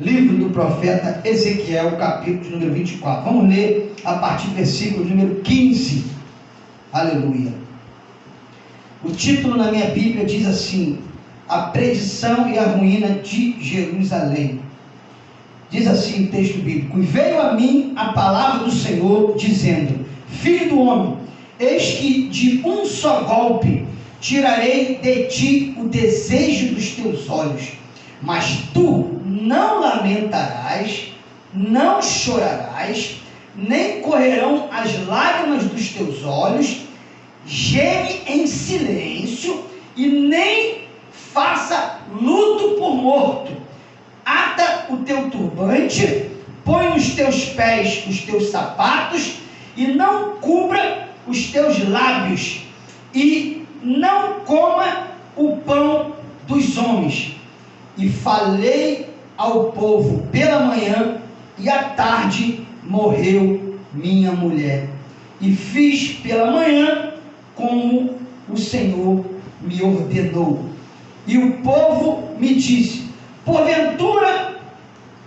livro do profeta Ezequiel, capítulo número 24. Vamos ler a partir do versículo número 15. Aleluia. O título na minha Bíblia diz assim: a perdição e a ruína de Jerusalém. Diz assim o texto bíblico: e veio a mim a palavra do Senhor, dizendo: filho do homem, eis que de um só golpe tirarei de ti o desejo dos teus olhos, mas tu não lamentarás, não chorarás, nem correrão as lágrimas dos teus olhos, geme em silêncio e nem faça luto por morto. Ata o teu turbante, põe nos teus pés os teus sapatos e não cubra os teus lábios, e não coma o pão dos homens. E falei ao povo pela manhã, e à tarde morreu minha mulher. E fiz pela manhã como o Senhor me ordenou. E o povo me disse: porventura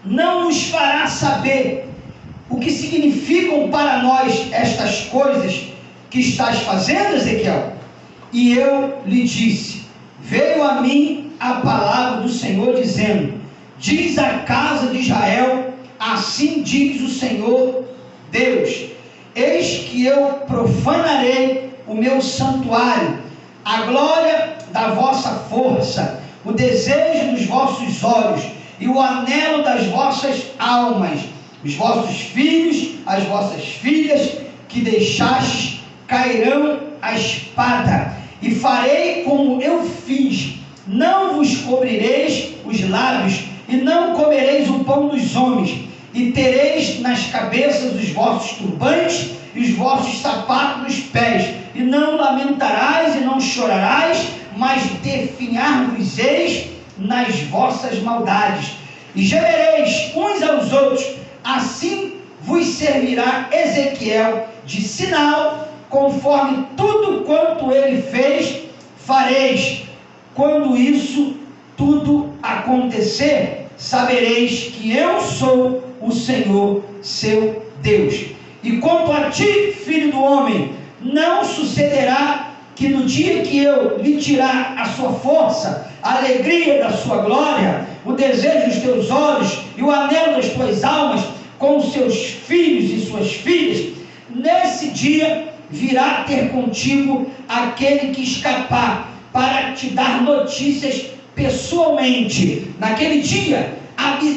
não nos fará saber o que significam para nós estas coisas que estás fazendo, Ezequiel? E eu lhe disse: veio a mim a palavra do Senhor, dizendo: diz à casa de Israel, assim diz o Senhor Deus: eis que eu profanarei o meu santuário, a glória da vossa força, o desejo dos vossos olhos e o anelo das vossas almas. Os vossos filhos, as vossas filhas que deixastes, cairão a espada, e farei como eu fiz: não vos cobrireis os lábios, e não comereis o pão dos homens, e tereis nas cabeças os vossos turbantes e os vossos sapatos nos pés, e não lamentarás e não chorarás, mas definhar-vos-eis nas vossas maldades, e gemereis uns aos outros. Assim vos servirá Ezequiel de sinal, conforme tudo quanto ele fez, fareis. Quando isso tudo acontecer, sabereis que eu sou o Senhor, seu Deus. E quanto a ti, filho do homem, não sucederá que no dia que eu lhe tirar a sua força, a alegria da sua glória, o desejo dos teus olhos e o anelo das tuas almas, com os seus filhos e suas filhas, nesse dia virá ter contigo aquele que escapar, para te dar notícias pessoalmente. Naquele dia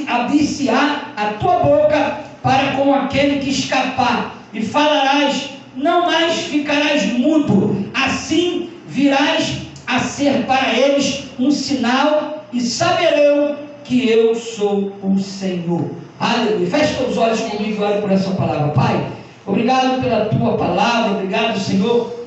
abrir-se-á a tua boca para com aquele que escapar, e falarás, não mais ficarás mudo. Assim virás a ser para eles um sinal, e saberão que eu sou o Senhor. Aleluia. Feche os olhos comigo e ore por essa palavra. Pai, obrigado pela tua palavra, obrigado, Senhor,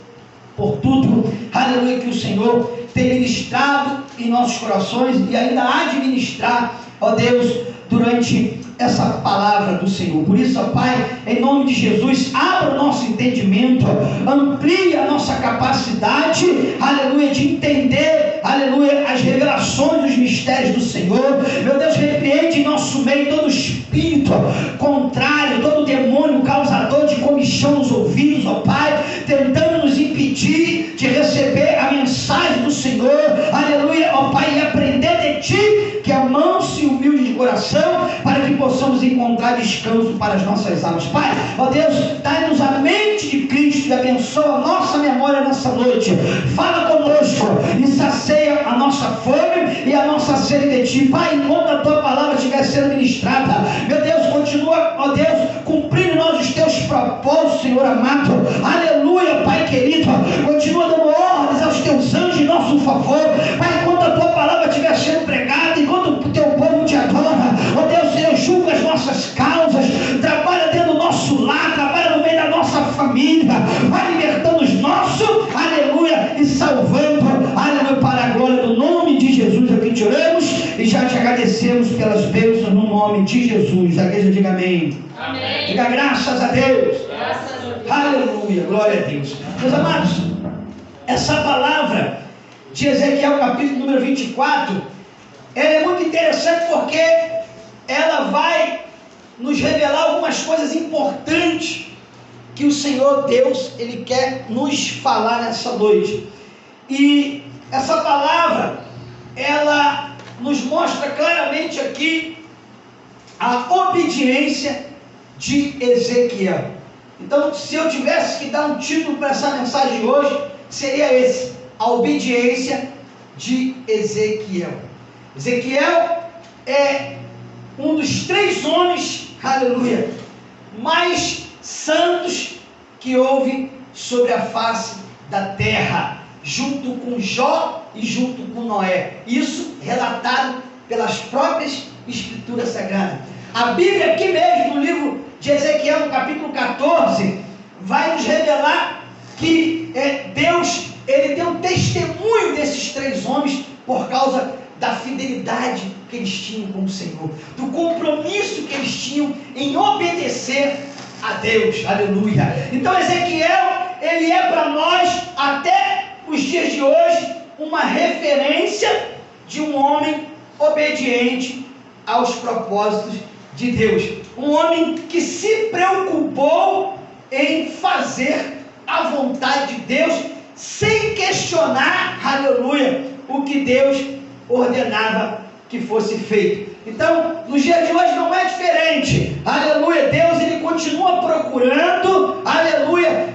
por tudo, aleluia, que o Senhor tem ministrado em nossos corações e ainda há de ministrar, ó Deus, durante essa palavra do Senhor. Por isso, ó Pai, em nome de Jesus, abra o nosso entendimento, amplie a nossa capacidade, aleluia, de entender, aleluia, as revelações dos mistérios do Senhor. Meu Deus, repreende em nosso meio todo espírito contrário, todo demônio causador de comichão nos ouvidos, ó Pai, tentando nos impedir de receber a mensagem do Senhor, aleluia, ó Pai, e aprender de Ti, que é manso e humilde de coração, para que possamos encontrar descanso para as nossas almas. Pai, ó Deus, dai-nos a mente de Cristo e abençoa a nossa memória nessa noite. Fala conosco e sacia a nossa fome e a nossa sede de Ti. Pai, enquanto a Tua palavra estiver sendo ministrada, meu Deus, continua, ó Deus, cumprindo nós os Teus propósitos, Senhor amado. Aleluia, Pai querido. Continua dando ordens aos Teus anjos em nosso favor. Pai, enquanto a Tua palavra estiver sendo pregada, enquanto o Teu povo Te adora, ó Deus, Senhor, julga as nossas causas, trabalha dentro do nosso lar, trabalha no meio da nossa família, vai libertando os nossos, aleluia, e salvando, aleluia, para a glória do nome de Jesus, é que te oramos e já te agradecemos pelas bênçãos no nome de Jesus. A igreja diga amém. Amém. Diga graças a Deus. Graças a Deus. Aleluia, glória a Deus. Meus amados, essa palavra de Ezequiel, capítulo número 24, ela é muito interessante porque ela nos revelar algumas coisas importantes que o Senhor Deus, Ele quer nos falar nessa noite. E essa palavra, ela nos mostra claramente aqui a obediência de Ezequiel. Então, se eu tivesse que dar um título para essa mensagem de hoje, seria esse: a obediência de Ezequiel. Ezequiel é um dos 3 homens, aleluia, mais santos que houve sobre a face da terra, junto com Jó e junto com Noé. Isso relatado pelas próprias Escrituras Sagradas. A Bíblia aqui mesmo, no livro de Ezequiel, no capítulo 14, vai nos revelar que Deus, Ele deu testemunho desses 3 homens por causa da fidelidade que eles tinham com o Senhor, do compromisso que eles tinham em obedecer a Deus, aleluia. Então Ezequiel, ele é para nós, até os dias de hoje, uma referência de um homem obediente aos propósitos de Deus, um homem que se preocupou em fazer a vontade de Deus, sem questionar, aleluia, o que Deus ordenava que fosse feito. Então, no dia de hoje não é diferente, aleluia. Deus, Ele continua procurando, aleluia,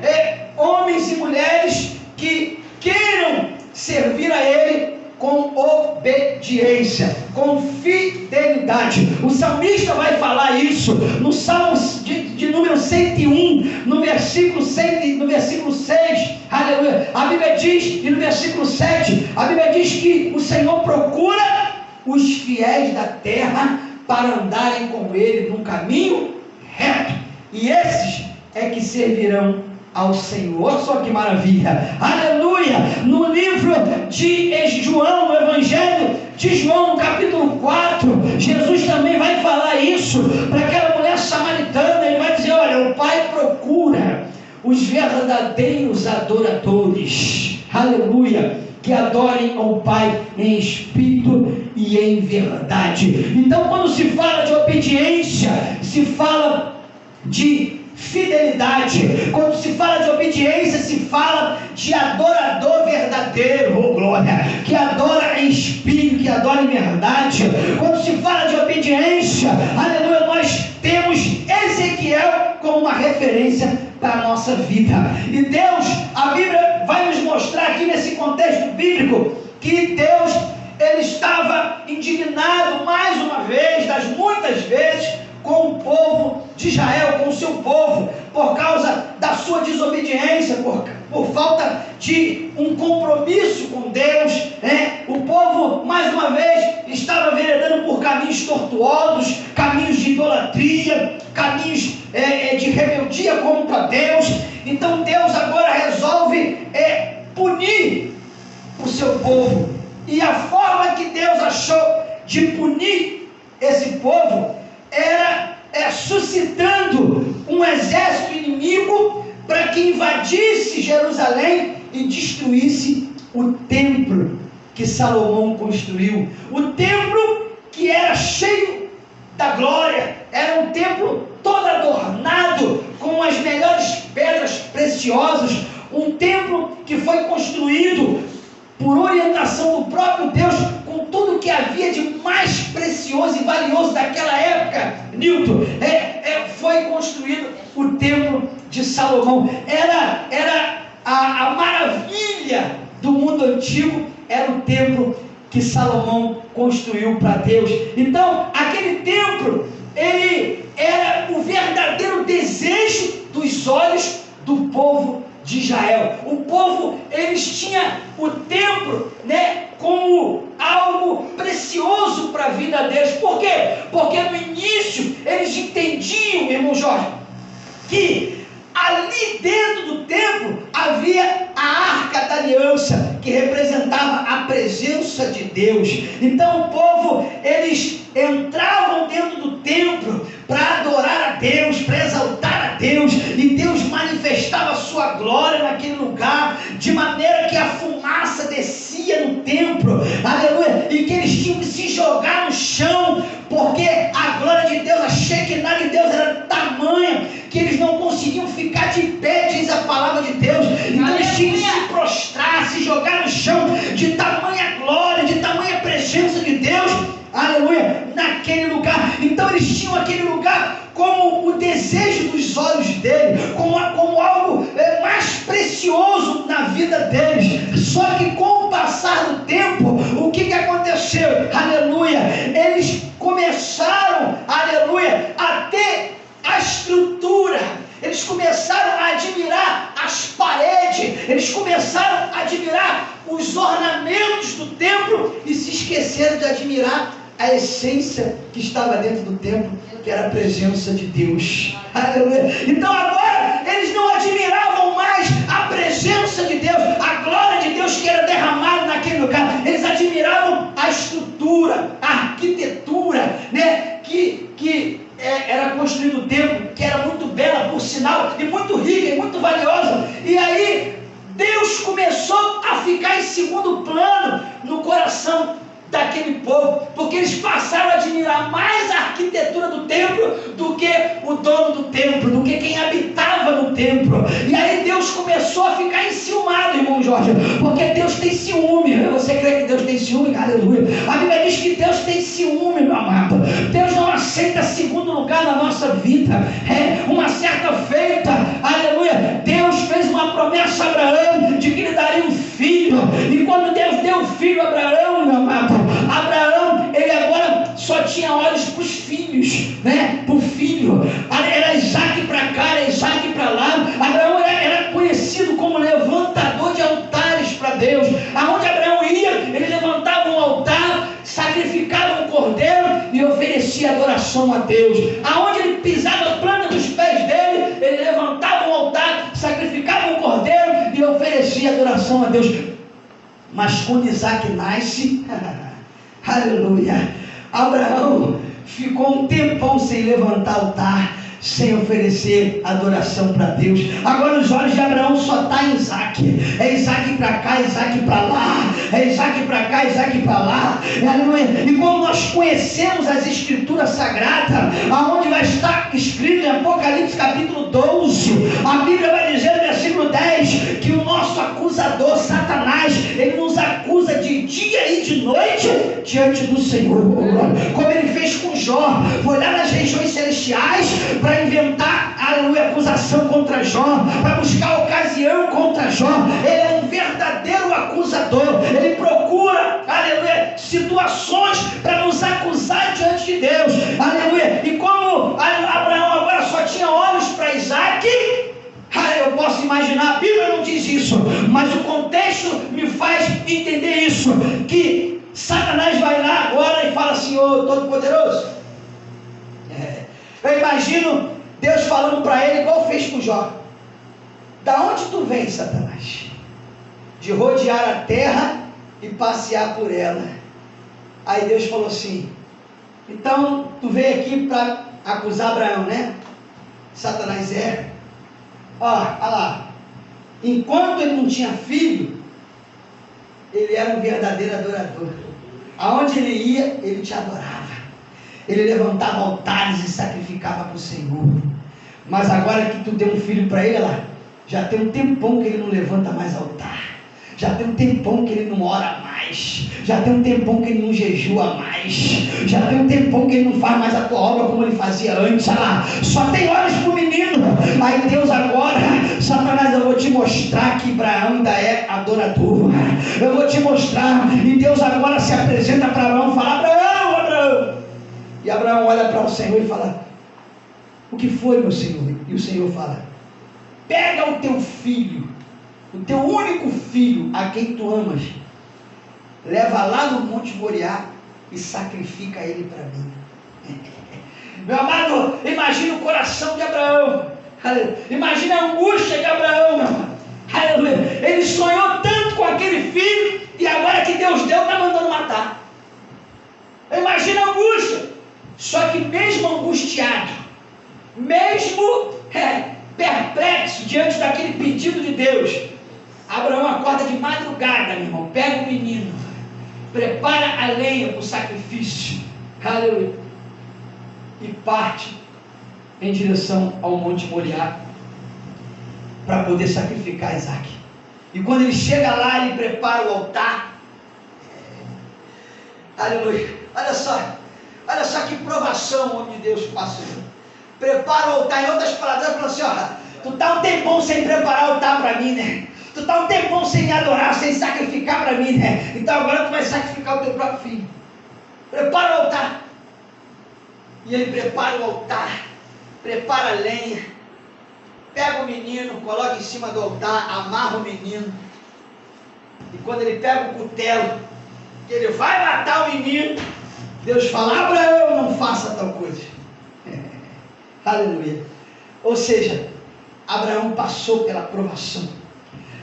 homens e mulheres que queiram servir a Ele com obediência, com fidelidade. O salmista vai falar isso no Salmo de número 101, no versículo 6, aleluia. A Bíblia diz, e no versículo 7, a Bíblia diz que o Senhor procura os fiéis da terra para andarem com Ele num caminho reto, e esses é que servirão ao Senhor. Olha só que maravilha, aleluia. No livro de João, no Evangelho de João, no capítulo 4, Jesus também vai falar isso para aquela mulher samaritana. Ele vai dizer: olha, o Pai procura os verdadeiros adoradores, aleluia, que adorem ao Pai em espírito e em verdade. Então, quando se fala de obediência, se fala de fidelidade. Quando se fala de obediência, se fala de adorador verdadeiro, oh glória, que adora em espírito, que adora em verdade. Quando se fala de obediência, aleluia, nós temos Ezequiel como uma referência para a nossa vida. E Deus, a Bíblia vai nos mostrar aqui nesse contexto bíblico que Deus, Ele estava indignado mais uma vez, das muitas vezes, com o povo de Israel, com o seu povo, por causa da sua desobediência, por falta de um compromisso com Deus, O povo, mais uma vez, estava veredando por caminhos tortuosos, caminhos de idolatria, caminhos de rebeldia contra Deus. Então Deus agora resolve punir o seu povo, e a forma que Deus achou de punir esse povo era suscitando um exército inimigo para que invadisse Jerusalém e destruísse o templo que Salomão construiu. O templo que era cheio da glória, era um templo todo adornado com as melhores pedras preciosas, um templo que foi construído por orientação do próprio Deus, com tudo que havia de mais precioso e valioso daquela época. Newton, foi construído o templo de Salomão. Era a maravilha do mundo antigo, era o templo que Salomão construiu para Deus. Então, aquele templo, ele era o verdadeiro desejo dos olhos do povo de Israel. O povo, eles tinham o templo, como algo precioso para a vida deles. Por quê? Porque no início eles entendiam, irmão Jorge, que ali dentro do templo havia a Arca da Aliança, que representava a presença de Deus. Então o povo, eles entravam dentro do templo para adorar a Deus, para exaltar a Deus, e Deus manifestava a sua glória naquele lugar, de maneira que a fumaça descia no templo, aleluia, e que eles tinham que se jogar no chão, porque a glória de Deus, a Shekinah de Deus Então eles tinham aquele lugar como o desejo dos olhos dele, como algo mais precioso na vida deles. Só que com o passar do tempo, o que aconteceu? Aleluia! Eles começaram, aleluia, a ter a estrutura, eles começaram a admirar as paredes, eles começaram a admirar os ornamentos do templo e se esqueceram de admirar a essência que estava dentro do templo, que era a presença de Deus. Aleluia. Então agora eles não admiravam mais a presença de Deus, a glória de Deus que era derramada naquele lugar. Eles admiravam a estrutura, a arquitetura, né, que era construído o templo, que era muito bela, por sinal, e muito rica e muito valiosa. E aí Deus começou a ficar em segundo plano no coração daquele povo, porque eles passaram a admirar mais a arquitetura do templo do que o dono do templo, do que quem habitava no templo. E aí Deus começou a ficar enciumado, irmão Jorge, porque Deus tem ciúme. Você crê que Deus tem ciúme? Aleluia. A Bíblia diz que Deus tem ciúme, meu amado. Deus não aceita segundo lugar na nossa vida. Uma certa feita, aleluia, Deus fez uma promessa a Abraão de que lhe daria um filho, e quando Deus deu o filho a Abraão, meu amado, Abraão, ele agora só tinha olhos para os filhos, né? Para o filho. Era Isaac para cá, era Isaac para lá. Abraão era conhecido como levantador de altares para Deus. Aonde Abraão ia, ele levantava um altar, sacrificava um cordeiro e oferecia adoração a Deus. Aonde ele pisava a planta dos pés dele, ele levantava um altar, sacrificava um cordeiro e oferecia adoração a Deus. Mas quando Isaac nasce, aleluia, Abraão ficou um tempão sem levantar altar, sem oferecer adoração para Deus. Agora os olhos de Abraão só está em Isaac. É Isaac para cá, Isaac para lá. É Isaac para cá, Isaac para lá. Aleluia. E como nós conhecemos as escrituras sagradas, aonde vai estar escrito em Apocalipse capítulo 12, a Bíblia vai dizer no versículo 10 que o nosso acusador Satanás, ele nos acusa de dia e de noite diante do Senhor, como ele fez com Jó. Foi lá nas regiões celestiais para inventar, aleluia, acusação contra Jó, para buscar ocasião contra Jó. Ele é um verdadeiro acusador. Ele procura, aleluia, situações para nos acusar diante de Deus, aleluia. E como Abraão agora só tinha olhos para Isaac, eu posso imaginar, a Bíblia não diz isso, mas o contexto me faz entender isso, que Satanás vai lá agora e fala assim: ô Todo-Poderoso, eu imagino Deus falando para ele igual fez com Jó: da onde tu vem, Satanás? De rodear a terra e passear por ela. Aí Deus falou assim: então tu veio aqui para acusar Abraão, né? Satanás olha lá, enquanto ele não tinha filho, ele era um verdadeiro adorador. Aonde ele ia, ele te adorava. Ele levantava altares e sacrificava para o Senhor. Mas agora que tu deu um filho para ele, lá, já tem um tempão que ele não levanta mais altar. Já tem um tempão que ele não ora mais. Já tem um tempão que ele não jejua mais. Já tem um tempão que ele não faz mais a tua obra como ele fazia antes. Olha lá, só tem horas para o menino. Aí Deus agora, Satanás, eu vou te mostrar que Abraão ainda é adorador. Eu vou te mostrar. E Deus agora se apresenta para Abraão e fala: Abraão, Abraão. E Abraão olha para o Senhor e fala: o que foi, meu Senhor? E o Senhor fala: pega o teu filho, o teu único filho, a quem tu amas, leva lá no Monte Moriá e sacrifica ele para mim. Meu amado, imagina o coração de Abraão. Imagina a angústia de Abraão, meu amado. Aleluia. Ele sonhou tanto com aquele filho e agora que Deus deu, está mandando matar. Imagina a angústia. Só que mesmo angustiado, mesmo perplexo diante daquele pedido de Deus, Abraão acorda de madrugada, meu irmão, pega o menino, prepara a lenha para o sacrifício, aleluia, e parte em direção ao Monte Moriá para poder sacrificar Isaac. E quando ele chega lá, ele prepara o altar. Aleluia. Olha só, Olha só que provação o homem de Deus passou. Prepara o altar. Em outras palavras, ele falou assim, ó, tu tá um tempão sem preparar o altar para mim, né? Tu tá um tempão sem me adorar, sem sacrificar para mim, né? Então agora tu vai sacrificar o teu próprio filho. Prepara o altar. E ele prepara o altar, prepara a lenha, pega o menino, coloca em cima do altar, amarra o menino. E quando ele pega o cutelo, que ele vai matar o menino, Deus fala, Abraão, não faça tal coisa. Aleluia. Ou seja, Abraão passou pela provação.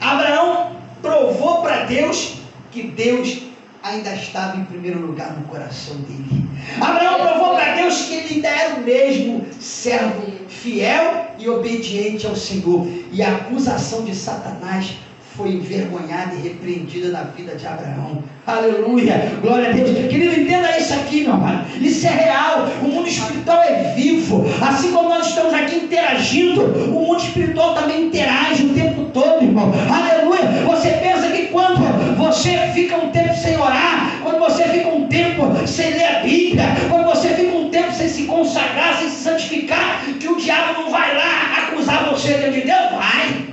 Abraão provou para Deus que Deus ainda estava em primeiro lugar no coração dele. Abraão provou para Deus que ele ainda era o mesmo servo fiel e obediente ao Senhor. E a acusação de Satanás foi envergonhada e repreendida na vida de Abraão. Aleluia, glória a Deus. Querido, entenda isso aqui, meu amado. Isso é real. O mundo espiritual é vivo. Assim como nós estamos aqui interagindo, o mundo espiritual também interage o tempo todo, irmão. Aleluia. Você pensa que quando você fica um tempo sem orar, quando você fica um tempo sem ler a Bíblia, quando você fica um tempo sem se consagrar, sem se santificar, que o diabo não vai lá acusar você diante de Deus? Vai.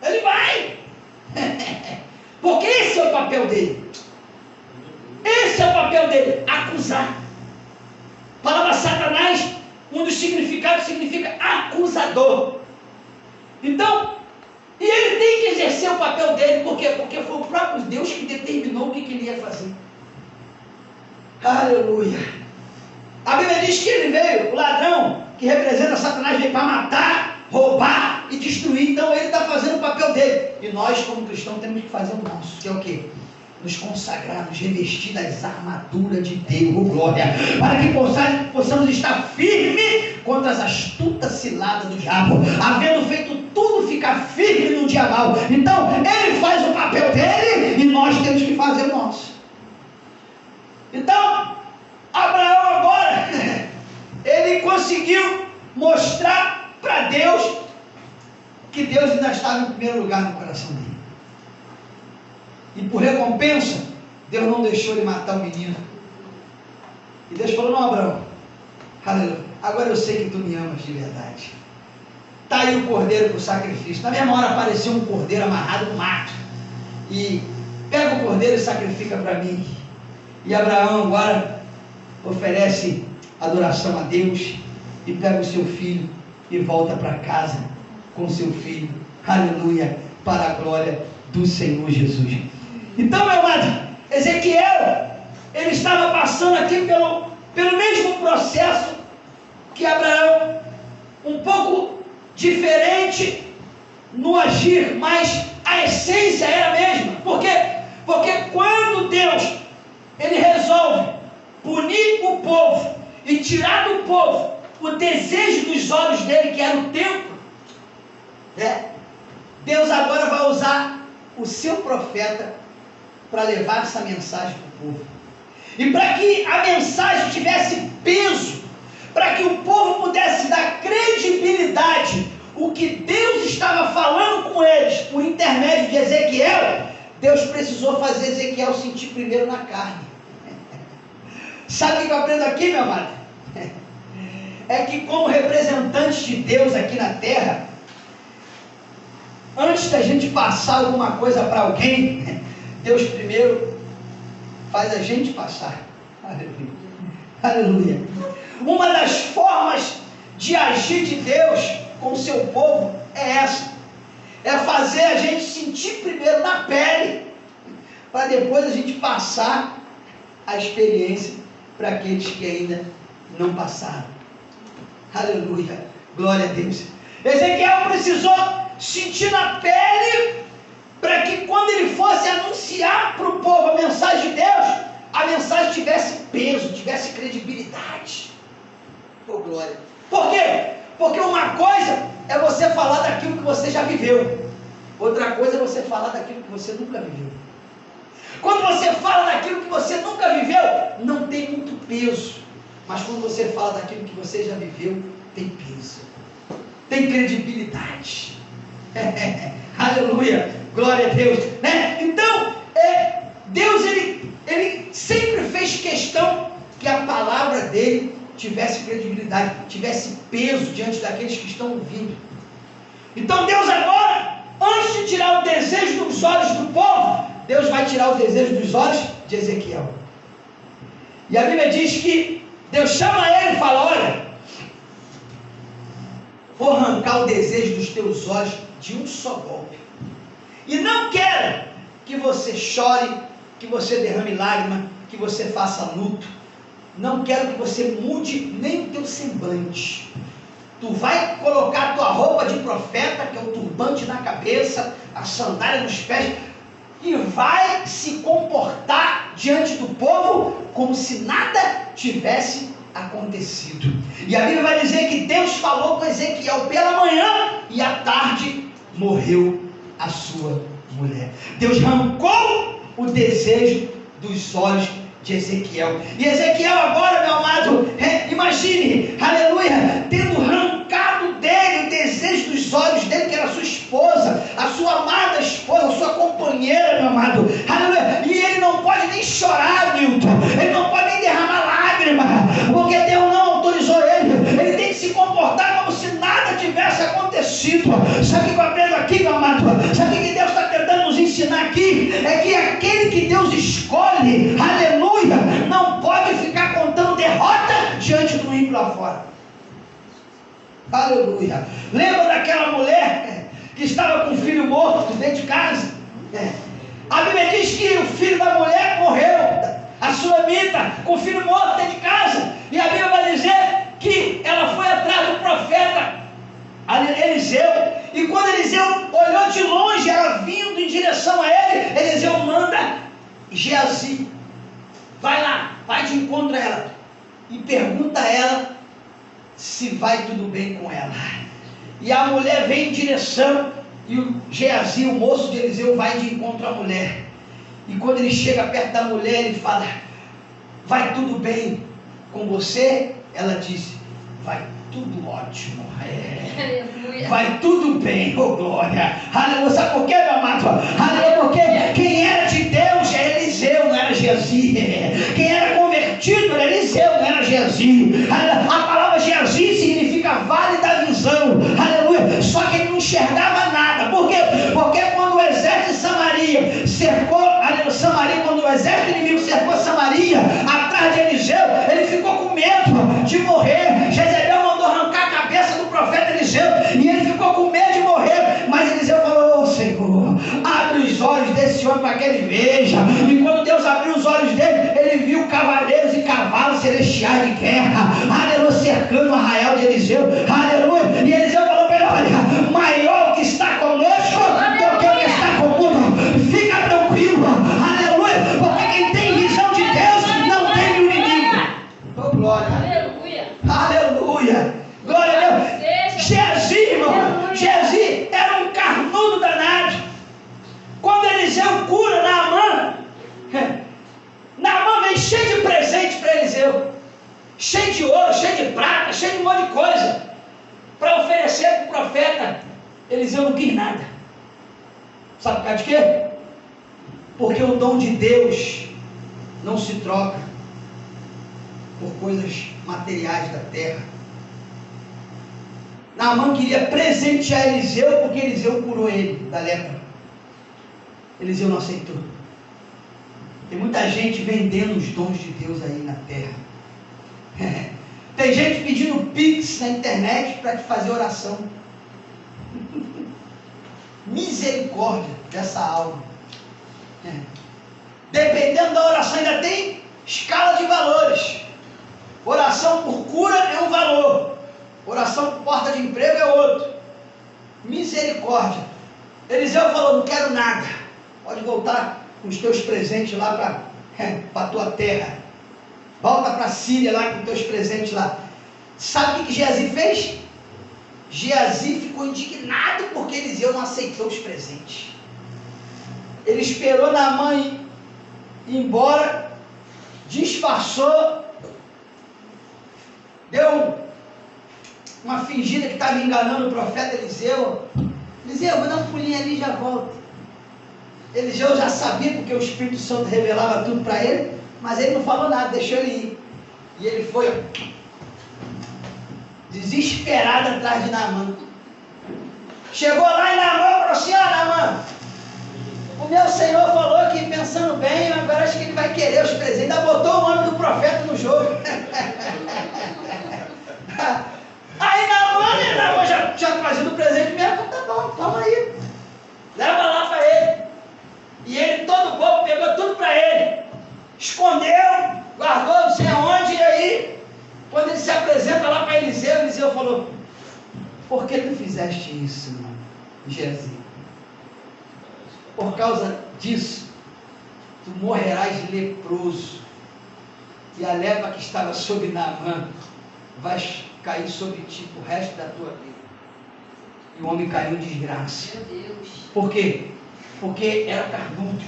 Ele vai. Porque esse é o papel dele. Esse é o papel dele, acusar. A palavra Satanás, um dos significados significa acusador. Então, e ele tem que exercer o papel dele, por quê? Porque foi o próprio Deus que determinou o que ele ia fazer. Aleluia. A Bíblia diz que ele veio, o ladrão, que representa Satanás, veio para matar, roubar e destruir. Então ele está fazendo o papel dele. E nós, como cristãos, temos que fazer o nosso, que é o quê? Nos consagrar, nos revestir das armaduras de Deus, oh glória, para que possamos estar firmes contra as astutas ciladas do diabo, havendo feito tudo ficar firme no dia mal. Então ele faz o papel dele e nós temos que fazer o nosso. Então Abraão agora ele conseguiu mostrar para Deus que Deus ainda estava em primeiro lugar no coração dele. E por recompensa, Deus não deixou ele matar o menino. E Deus falou, não, Abraão, aleluia, agora eu sei que tu me amas de verdade. Está aí o cordeiro para o sacrifício. Na mesma hora apareceu um cordeiro amarrado no mato. E pega o cordeiro e sacrifica para mim. E Abraão agora oferece adoração a Deus e pega o seu filho e volta para casa com seu filho. Aleluia, para a glória do Senhor Jesus. Então, meu amado, Ezequiel, ele estava passando aqui pelo mesmo processo que Abraão, um pouco diferente no agir, mas a essência era a mesma. Por quê? Porque quando Deus ele resolve punir o povo e tirar do povo o desejo dos olhos dele, que era o templo, Deus agora vai usar o seu profeta para levar essa mensagem para o povo. E para que a mensagem tivesse peso, para que o povo pudesse dar credibilidade o que Deus estava falando com eles por intermédio de Ezequiel, Deus precisou fazer Ezequiel sentir primeiro na carne. Sabe o que eu aprendo aqui, meu amado? É que como representantes de Deus aqui na terra, antes da gente passar alguma coisa para alguém, Deus primeiro faz a gente passar. Aleluia. Aleluia. Uma das formas de agir de Deus com o seu povo é essa. É fazer a gente sentir primeiro na pele, para depois a gente passar a experiência para aqueles que ainda não passaram. Aleluia. Glória a Deus. Ezequiel precisou sentir na pele para que quando ele fosse anunciar para o povo a mensagem de Deus, a mensagem tivesse peso, tivesse credibilidade. Oh, glória. Por quê? Porque uma coisa é você falar daquilo que você já viveu. Outra coisa é você falar daquilo que você nunca viveu. Quando você fala daquilo que você nunca viveu, não tem muito peso. Mas quando você fala daquilo que você já viveu, tem peso. Tem credibilidade. Aleluia. Glória a Deus. Né? Então, Deus ele sempre fez questão que a palavra dele tivesse credibilidade, tivesse peso diante daqueles que estão ouvindo. Então Deus agora, antes de tirar o desejo dos olhos do povo, Deus vai tirar o desejo dos olhos de Ezequiel. E a Bíblia diz que Deus chama ele e fala: olha, vou arrancar o desejo dos teus olhos de um só golpe. E não quero que você chore, que você derrame lágrima, que você faça luto. Não quero que você mude nem o teu semblante. Tu vai colocar a tua roupa de profeta, que é o turbante na cabeça, a sandália nos pés, e vai se comportar diante do povo como se nada tivesse acontecido. E a Bíblia vai dizer que Deus falou com Ezequiel pela manhã e à tarde morreu a sua mulher. Deus arrancou o desejo dos olhos de Ezequiel. E Ezequiel agora, meu amado, imagine, aleluia, tendo arrancado dele o desejo dos olhos dele, que era a sua esposa, a sua amada esposa, a sua companheira, meu amado, aleluia. E ele não pode nem chorar, Milton, ele não pode nem derramar lágrima, porque Deus não autorizou ele tem que se comportar como se nada tivesse acontecido. Sabe o que eu aprendo aqui, meu amado? Sabe o que Deus está tentando nos ensinar aqui? É que aquele que Deus escolhe, aleluia, não pode ficar contando derrota diante do ímpio lá fora. Aleluia. Lembra daquela mulher que estava com o filho morto dentro de casa? A Bíblia diz que o filho da mulher morreu, a Sulamita, com o filho morto dentro de casa. E a Bíblia vai dizer que ela foi atrás do profeta Eliseu. E quando Eliseu olhou de longe, ela vindo em direção a ele, Eliseu manda Geazi: vai lá, vai de encontro a ela e pergunta a ela se vai tudo bem com ela. E a mulher vem em direção, e o Geazi, o moço de Eliseu, vai de encontro à mulher. E quando ele chega perto da mulher, ele fala: vai tudo bem com você? Ela disse: vai tudo ótimo. Vai tudo bem, oh glória. Aleluia. Sabe por quê, meu amado? Aleluia, porque quem era de Deus era Eliseu, não era Geazi. Quem era convertido era Eliseu, não era Geazi. A palavra Geazi significa vale da visão. Aleluia. Só que ele não enxergava nada. Por quê? Porque quando o exército de Samaria cercou Samaria, quando o exército inimigo cercou Samaria atrás de Eliseu, ele ficou com medo de morrer. Jezebel mandou arrancar a cabeça do profeta Eliseu e ele ficou com medo de morrer. Mas Eliseu falou: Senhor, abre os olhos desse homem para que ele veja. E quando Deus abriu os olhos dele, ele viu cavaleiros e cavalos celestiais de guerra, aleluia, cercando o arraial de Eliseu, aleluia. E Eliseu falou para ele: olha, maior que está conosco do que o que está com o mundo. Fica tranquilo, aleluia, porque quem tem visão de Deus não tem o inimigo. Oh glória, aleluia, aleluia, glória a Deus. Geazi, irmão, Geazi era um carnudo danado. Quando Eliseu cura Naamã, Naamã vem cheio de presente para Eliseu, cheio de ouro, cheio de prata, cheio de um monte de coisa para oferecer para o profeta. Eliseu não quis nada. Sabe por causa de quê? Porque o dom de Deus não se troca por coisas materiais da terra. Naamã queria presentear Eliseu porque Eliseu curou ele da lepra. Eliseu não aceitou. Tem muita gente vendendo os dons de Deus aí na terra. Tem gente pedindo pix na internet para te fazer oração. Misericórdia dessa alma. Dependendo da oração, ainda tem escala de valores. Oração por cura é um valor, oração por porta de emprego é outro. Misericórdia. Eliseu falou: não quero nada, pode voltar com os teus presentes lá para a tua terra. Volta para a Síria lá com os teus presentes lá. Sabe o que Geazi fez? Geazi ficou indignado porque Eliseu não aceitou os presentes. Ele esperou Naamã ir embora, disfarçou, deu uma fingida que estava enganando o profeta Eliseu. Eliseu, vou dar um pulinho ali e já volto. Eliseu já sabia, porque o Espírito Santo revelava tudo para ele, mas ele não falou nada, deixou ele ir. E ele foi, ó, desesperado atrás de Naamã. Chegou lá e Naamã falou assim: ó, Naamã, o meu senhor falou que pensando bem, agora acho que ele vai querer os presentes. Ainda botou o nome do profeta no jogo. Aí Naamã já tinha trazido o presente mesmo. Tá bom, toma aí. Leva lá para ele. E ele, todo bobo, pegou tudo para ele. Escondeu, guardou não sei aonde. E aí, quando ele se apresenta lá para Eliseu, Eliseu falou: por que tu fizeste isso, Geazi? Por causa disso, tu morrerás leproso, e a leva que estava sobre Naamã vai cair sobre ti o resto da tua vida. E o homem caiu em desgraça. Meu Deus. Por quê? Porque era carnudo.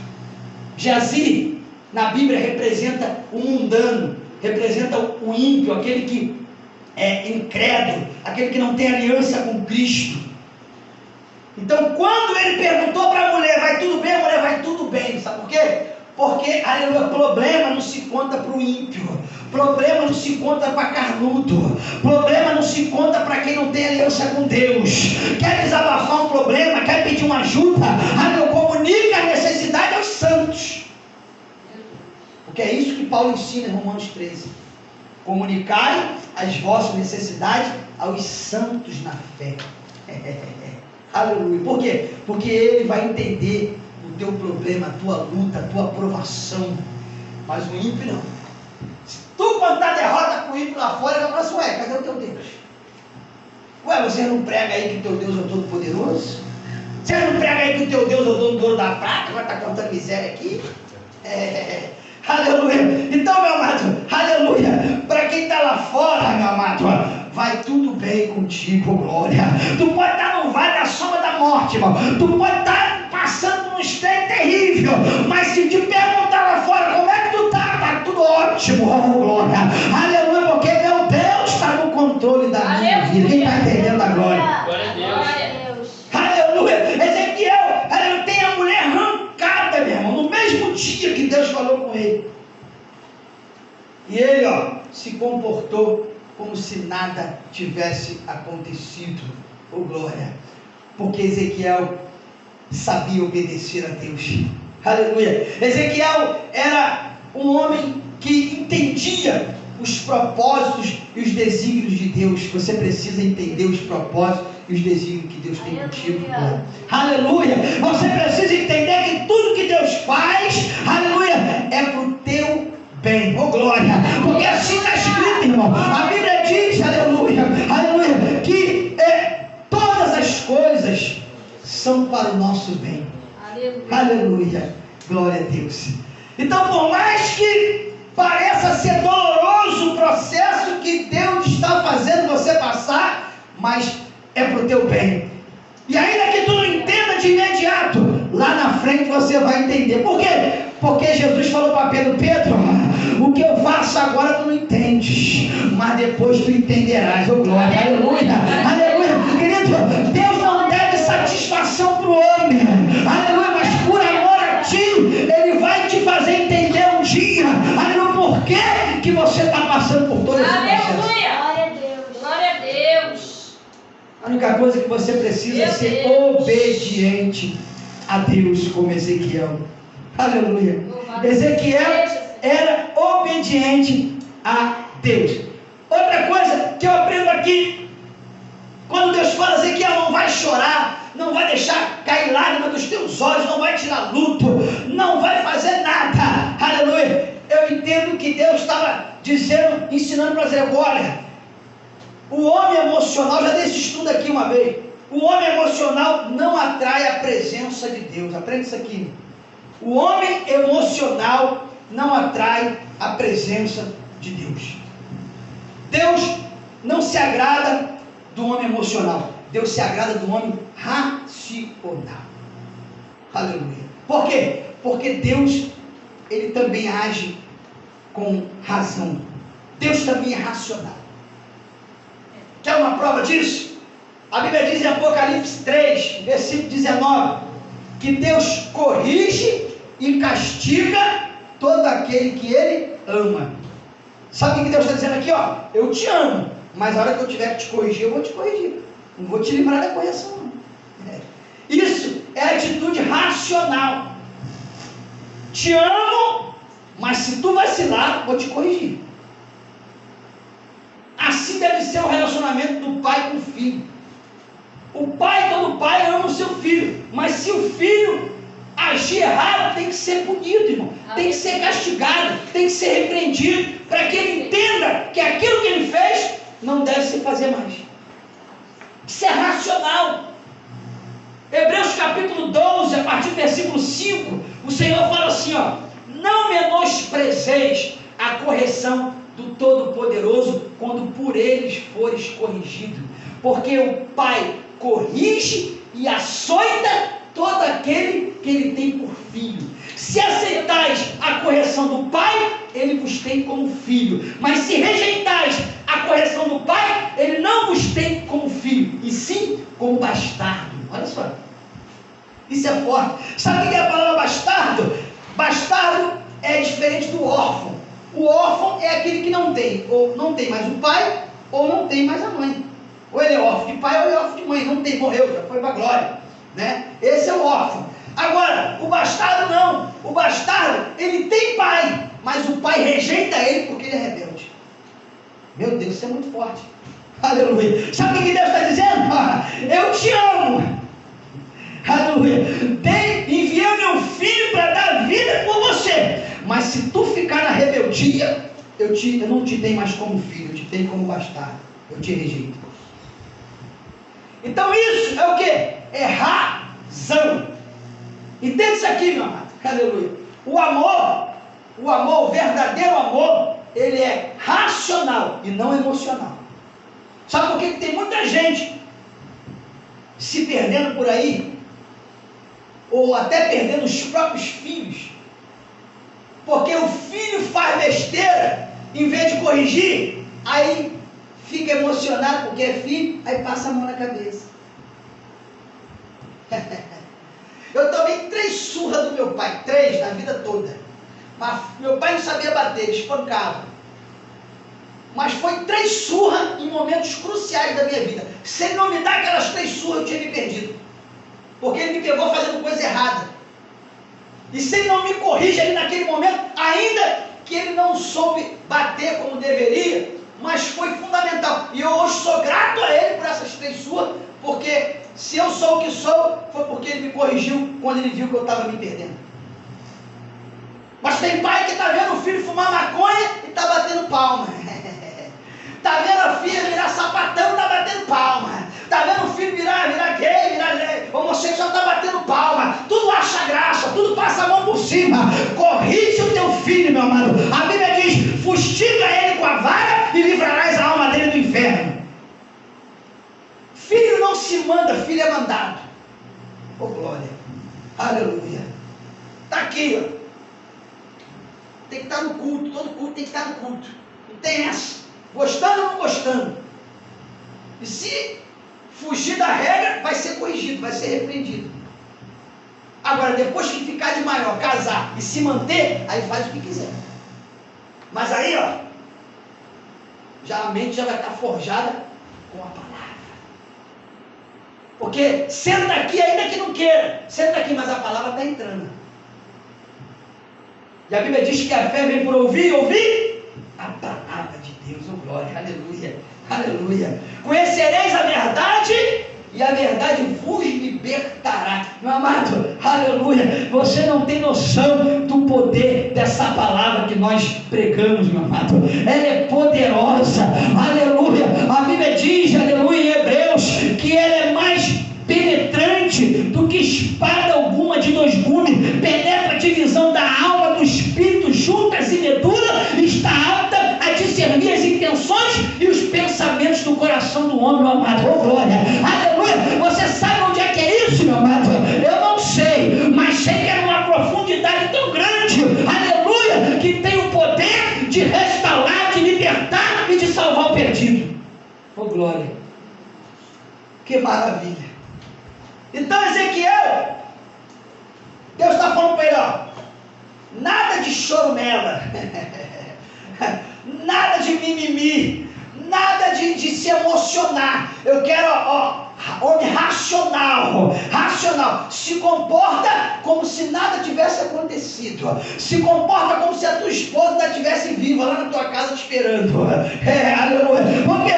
Geazi, na Bíblia, representa o mundano, representa o ímpio, aquele que é incrédulo, aquele que não tem aliança com Cristo. Então, quando ele perguntou para a mulher: vai tudo bem? A mulher: vai tudo bem. Sabe por quê? Porque, aleluia, problema não se conta para o ímpio, problema não se conta para carnudo, problema não se conta para quem não tem aliança com Deus. Quer desabafar um problema, quer pedir uma ajuda, aleluia, comunica a necessidade aos santos. Porque é isso que Paulo ensina em Romanos 13: comunicai as vossas necessidades aos santos na fé. Aleluia. Por quê? Porque ele vai entender o teu problema, a tua luta, a tua provação. Mas o ímpio não. Se tu contar derrota com o ímpio lá fora, ele vai falar assim: ué, cadê o teu Deus? Ué, você não prega aí que o teu Deus é o Todo-Poderoso? Você não prega aí que o teu Deus é o dono do ouro da prata, agora está contando miséria aqui? Aleluia. Então, meu amado, aleluia, para quem está lá fora, meu amado, vai tudo bem contigo, glória. Tu pode estar no vale da sombra da morte, irmão. Tu pode estar passando por um estreito terrível, mas se te perguntar lá fora como é que tu está tudo ótimo, oh, glória. Aleluia, porque meu Deus está no controle da minha vida. Quem está entendendo a glória? Glória a Deus. Aleluia. Ezequiel, aleluia, tem a mulher arrancada, meu irmão, no mesmo dia que Deus falou com ele. E ele, ó, se comportou como se nada tivesse acontecido. Oh, glória. Porque Ezequiel sabia obedecer a Deus. Aleluia. Ezequiel era um homem que entendia os propósitos e os desígnios de Deus. Você precisa entender os propósitos e os desígnios que Deus tem contigo. Aleluia. Você precisa entender que tudo que Deus faz, aleluia, é para o teu bem. Oh, glória. Porque assim está escrito, irmão. A Bíblia diz, aleluia, aleluia, que todas as coisas são para o nosso bem. Aleluia. Aleluia. Glória a Deus. Então, por mais que pareça ser doloroso o processo que Deus está fazendo você passar, mas é para o teu bem. E ainda que tu não entenda de imediato, lá na frente você vai entender. Por quê? Porque Jesus falou para Pedro: Pedro, o que eu faço agora tu não entendes, mas depois tu entenderás. Oh, glória, aleluia, aleluia. Querido, Deus não deve satisfação para o homem, aleluia, mas por amor a ti, Ele vai te fazer entender um dia, aleluia, por que você está passando por todo esse processo. Aleluia, glória a Deus, glória a Deus. A única coisa que você precisa é ser obediente a Deus, como Ezequiel. Aleluia. Ezequiel era obediente a Deus. Outra coisa que eu aprendo aqui, quando Deus fala: Ezequiel, não vai chorar, não vai deixar cair lágrima dos teus olhos, não vai tirar luto, não vai fazer nada. Aleluia. Eu entendo que Deus estava dizendo, ensinando para dizer: olha, o homem emocional, já dei esse estudo aqui uma vez, o homem emocional não atrai a presença de Deus. Aprende isso aqui. O homem emocional não atrai a presença de Deus. Deus não se agrada do homem emocional. Deus se agrada do homem racional. Aleluia. Por quê? Porque Deus, Ele também age com razão. Deus também é racional. Quer uma prova disso? A Bíblia diz em Apocalipse 3, versículo 19, que Deus corrige e castiga todo aquele que Ele ama. Sabe o que Deus está dizendo aqui? Ó, eu te amo, mas a hora que eu tiver que te corrigir, eu vou te corrigir. Não vou te livrar da correção, não. Isso é atitude racional. Te amo, mas se tu vacilar, vou te corrigir. Assim deve ser o relacionamento do pai com o filho. O pai, todo pai, ama o seu filho. Mas se o filho agir errado, tem que ser punido, irmão. Tem que ser castigado, tem que ser repreendido, para que ele entenda que aquilo que ele fez não deve se fazer mais. Isso é racional. Hebreus capítulo 12, a partir do versículo 5, o Senhor fala assim, ó: não menosprezeis a correção do Todo-Poderoso, quando por eles fores corrigido, porque o Pai corrige e açoita todo aquele que ele tem por filho. Se aceitais a correção do Pai, ele vos tem como filho, mas se rejeitais a correção do Pai, ele não vos tem como filho, e sim como bastardo. Olha só, isso é forte. Sabe o que é a palavra bastardo? Bastardo é diferente do órfão. O órfão é aquele que não tem, ou não tem mais o pai, ou não tem mais a mãe. Ou ele é órfão de pai, ou ele é órfão de mãe. Não tem, morreu, já foi para a glória, né? Esse é o órfão. Agora, o bastardo não. O bastardo, ele tem pai, mas o pai rejeita ele porque ele é rebelde. Meu Deus, isso é muito forte. Aleluia. Sabe o que Deus está dizendo? Eu te amo. Aleluia. Enviei meu filho para dar vida por você. Mas se tu ficar na rebeldia, eu não te tenho mais como filho, eu te tenho como bastardo. Eu te rejeito. Então isso é o que? É razão. Entende isso aqui, meu amado? Aleluia. O amor, o verdadeiro amor, ele é racional e não emocional. Sabe por que tem muita gente se perdendo por aí? Ou até perdendo os próprios filhos? Porque o filho faz besteira, em vez de corrigir, aí fica emocionado porque é filho, aí passa a mão na cabeça. Eu tomei 3 surras do meu pai, 3 na vida toda. Mas meu pai não sabia bater, ele espancava. Mas foi 3 surras em momentos cruciais da minha vida. Se ele não me dar aquelas 3 surras, eu tinha me perdido. Porque ele me pegou fazendo coisa errada. E se ele não me corrige ali naquele momento, ainda que ele não soube bater como deveria, mas foi fundamental. E eu hoje sou grato a ele por essas 3 surras, porque se eu sou o que sou, foi porque ele me corrigiu quando ele viu que eu estava me perdendo. Mas tem pai que está vendo o filho fumar maconha e está batendo palma. Está vendo a filha virar sapatão e está batendo palma. Está vendo o filho virar gay, homossexual, está batendo palma. Tudo acha graça, tudo passa a mão por cima. Corrige o teu filho, meu amado. A Bíblia diz: fustiga ele com a vara e livrarás a alma dele do inferno. Filho não se manda, filho é mandado. Oh glória, aleluia. Está aqui, ó. Tem que estar no culto, todo culto tem que estar no culto. Não tem essa, gostando ou não gostando. E se fugir da regra, vai ser corrigido, vai ser repreendido. Agora, depois que ficar de maior, casar e se manter, aí faz o que quiser. Mas aí, ó, a mente já vai estar forjada com a palavra. Porque senta aqui, ainda que não queira, senta aqui, mas a palavra está entrando. E a Bíblia diz que a fé vem por ouvir a palavra de Deus. Oh glória, aleluia, aleluia. Conhecereis a verdade e a verdade vos libertará. Meu amado, aleluia, você não tem noção do poder dessa palavra que nós pregamos, meu amado. Ela é poderosa, aleluia. A Bíblia diz, aleluia, em Hebreus, que ela é mais penetrante do que espada alguma de 2 gumes, penetra a divisão da alma, do espírito, juntas e medula, está apta a discernir as intenções e os pensamentos do coração do homem, meu amado. Oh glória, aleluia. Você sabe onde é que é isso, meu amado? Eu não sei, mas sei que é uma profundidade tão grande, aleluia, que tem o poder de restaurar, de libertar e de salvar o perdido. Oh glória, que maravilha. Então Ezequiel, Deus está falando para ele, ó, nada de chorumela. nada de mimimi, nada de se emocionar. Eu quero, homem racional, se comporta como se nada tivesse acontecido, se comporta como se a tua esposa ainda estivesse viva lá na tua casa te esperando. Aleluia. Por quê?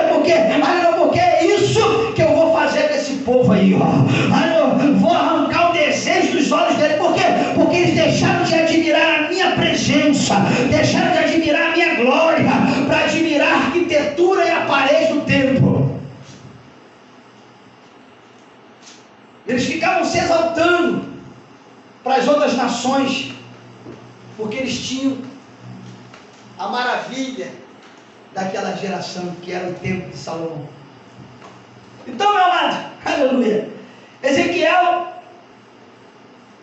Porque é isso que eu vou fazer com esse povo aí, aleluia. Vou arrancar o desejo dos olhos dele. Por quê? Porque eles deixaram de admirar a minha presença, deixaram de admirar a minha glória, para admirar a arquitetura e a parede do templo. Eles ficavam se exaltando para as outras nações, porque eles tinham a maravilha daquela geração, que era o templo de Salomão. Então, meu amado, aleluia, Ezequiel,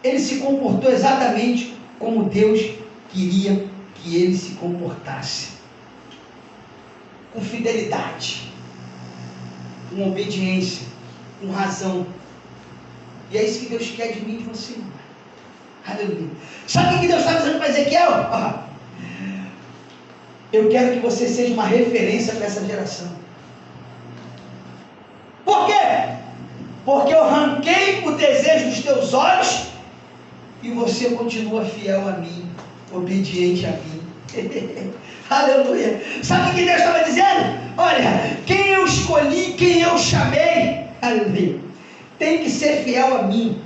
ele se comportou exatamente como Deus queria que ele se comportasse, com fidelidade, com obediência, com razão. E é isso que Deus quer de mim e de você, irmão. Aleluia. Sabe o que Deus está dizendo para Ezequiel? Eu quero que você seja uma referência para essa geração. Por quê? Porque eu arranquei o desejo dos teus olhos e você continua fiel a mim, obediente a mim. Aleluia. Sabe o que Deus estava dizendo? Olha, quem eu escolhi, quem eu chamei, aleluia, tem que ser fiel a mim,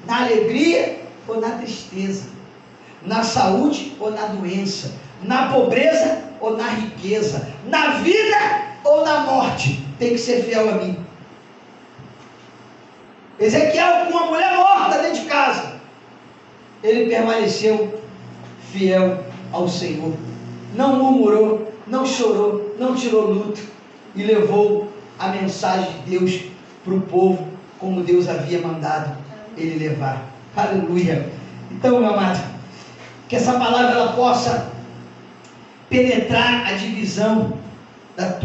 na alegria ou na tristeza, na saúde ou na doença, na pobreza ou na riqueza, na vida ou na morte, tem que ser fiel a mim. Ezequiel, com uma mulher morta dentro de casa, ele permaneceu fiel ao Senhor, não murmurou, não chorou, não tirou luto, e levou a mensagem de Deus para o povo, como Deus havia mandado ele levar. Aleluia. Então, meu amado, que essa palavra ela possa penetrar a divisão da tua